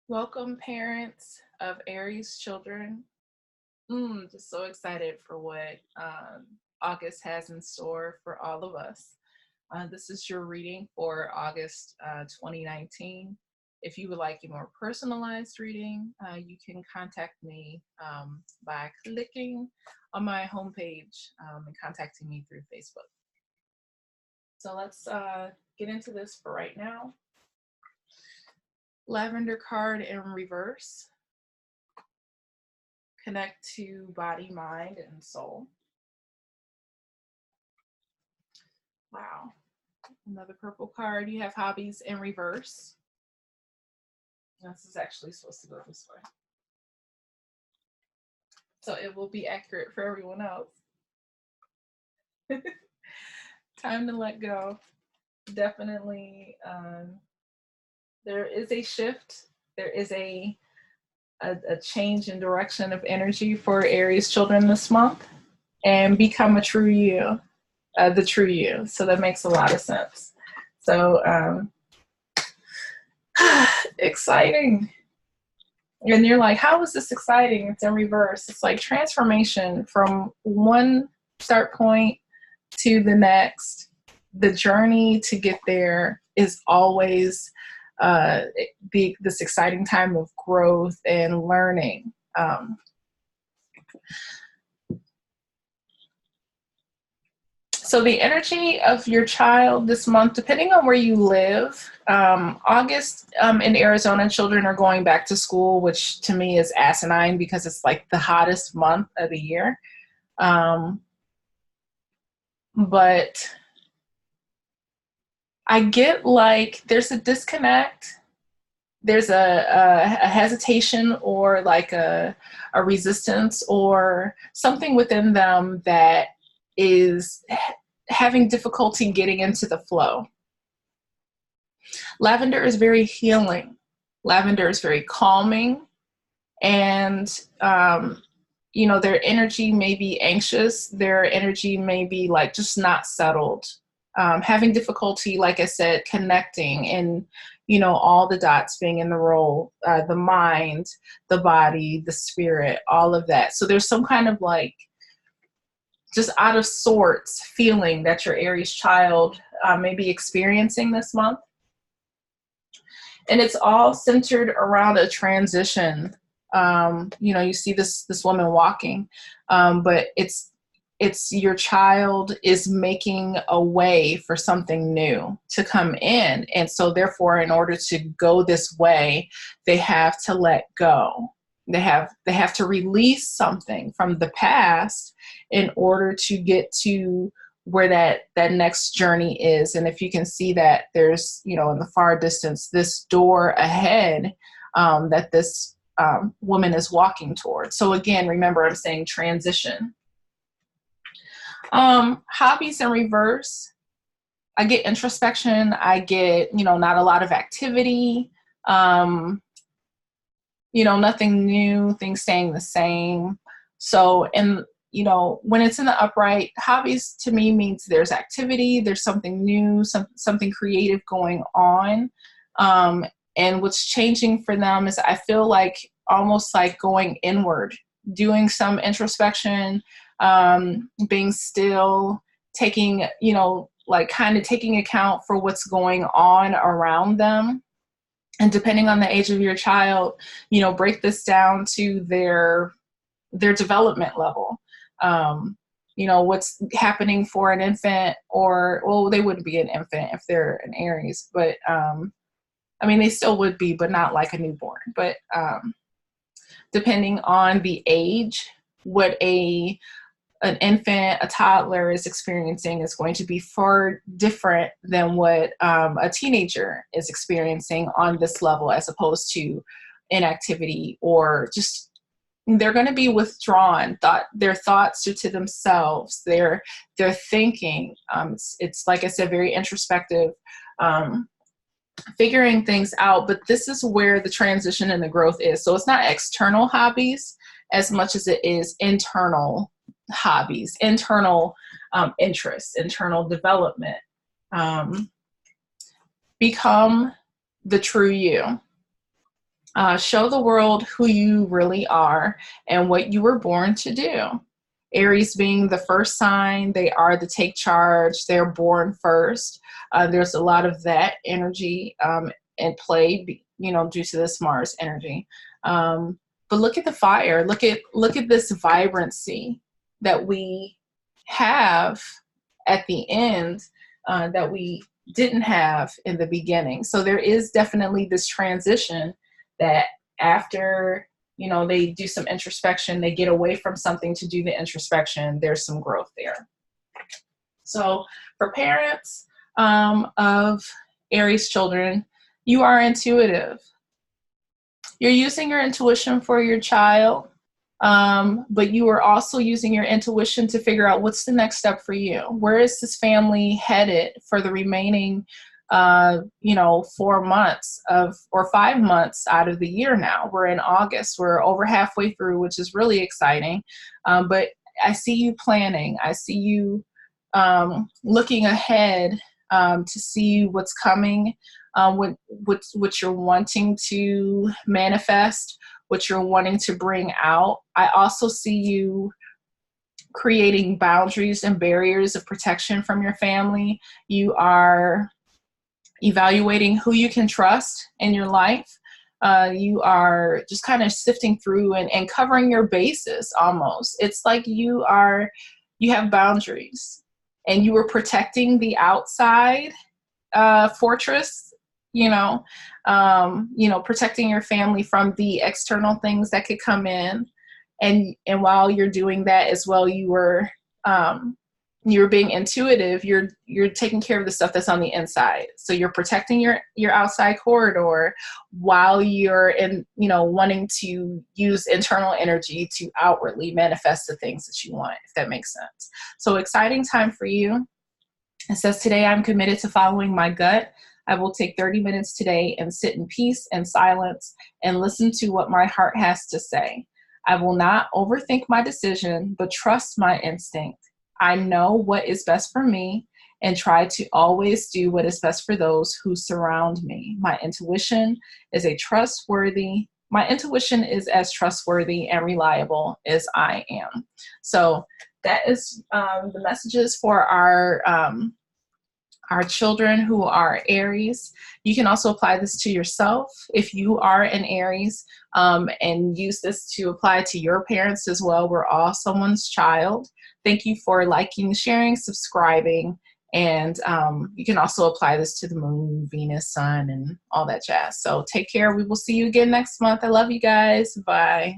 Welcome, parents of Aries children. Just so excited for what August has in store for all of us. This is your reading for August 2019. If you would like a more personalized reading, you can contact me by clicking on my homepage and contacting me through Facebook. So let's get into this for right now. Lavender card in reverse. Connect to body, mind, and soul. Wow. Another purple card. You have hobbies in reverse. This is actually supposed to go this way, so it will be accurate for everyone else. Time to let go. Definitely, there is a shift. There is a change in direction of energy for Aries children this month, and become a true you, the true you. So that makes a lot of sense. So exciting. And you're like, how is this exciting? It's in reverse. It's like transformation from one start point to the next. The journey to get there is always this exciting time of growth and learning. So the energy of your child this month, depending on where you live, August in Arizona, children are going back to school, which to me is asinine because it's like the hottest month of the year. But I get like there's a disconnect. There's a hesitation or like a resistance or something within them that is having difficulty getting into the flow. Lavender is very healing. Lavender is very calming. And, their energy may be anxious. Their energy may be like just not settled. Having difficulty, like I said, connecting and, all the dots being in the role, the mind, the body, the spirit, all of that. So there's some kind of like just out of sorts feeling that your Aries child may be experiencing this month. And it's all centered around a transition. You see this woman walking, but it's your child is making a way for something new to come in. And so therefore, in order to go this way, they have to let go. They have to release something from the past in order to get to where that next journey is. And if you can see that there's, in the far distance, this door ahead that this woman is walking towards. So again, remember I'm saying transition. Hobbies in reverse. I get introspection. I get, not a lot of activity. Nothing new, things staying the same. So, and when it's in the upright, hobbies to me means there's activity, there's something new, something creative going on. And what's changing for them is I feel like almost like going inward, doing some introspection, being still, taking, like kind of taking account for what's going on around them. And depending on the age of your child, break this down to their development level. What's happening for an infant, or, well, they wouldn't be an infant if they're an Aries, but they still would be, but not like a newborn. But depending on the age, what an infant, a toddler is experiencing is going to be far different than what a teenager is experiencing on this level, as opposed to inactivity, or just they're going to be withdrawn. Their thoughts are to themselves. They're thinking. It's like I said, very introspective, figuring things out. But this is where the transition and the growth is. So it's not external hobbies as much as it is internal hobbies, internal interests, internal development. Become the true you. Show the world who you really are and what you were born to do. Aries being the first sign, they are the take charge. They're born first. There's a lot of that energy in play, due to this Mars energy. But look at the fire. Look at this vibrancy that we have at the end, that we didn't have in the beginning. So there is definitely this transition that after they do some introspection, they get away from something to do the introspection, there's some growth there. So for parents of Aries children, you are intuitive. You're using your intuition for your child, but you are also using your intuition to figure out what's the next step for you. Where is this family headed for the remaining 4 months or 5 months out of the year now? We're in August. We're over halfway through, which is really exciting. But I see you planning. I see you looking ahead to see what's coming, what you're wanting to manifest, what you're wanting to bring out. I also see you creating boundaries and barriers of protection from your family. You are evaluating who you can trust in your life. You are just kind of sifting through and covering your bases almost. It's like you have boundaries and you are protecting the outside fortress, protecting your family from the external things that could come in. And while you're doing that as well, you're being intuitive. You're taking care of the stuff that's on the inside. So you're protecting your outside corridor while you're wanting to use internal energy to outwardly manifest the things that you want, if that makes sense. So exciting time for you. It says, today I'm committed to following my gut. I will take 30 minutes today and sit in peace and silence and listen to what my heart has to say. I will not overthink my decision, but trust my instinct. I know what is best for me and try to always do what is best for those who surround me. My intuition is as trustworthy and reliable as I am. So that is the messages for our children who are Aries. You can also apply this to yourself if you are an Aries, and use this to apply to your parents as well. We're all someone's child. Thank you for liking, sharing, subscribing, and you can also apply this to the moon, Venus, sun, and all that jazz. So take care. We will see you again next month. I love you guys. Bye.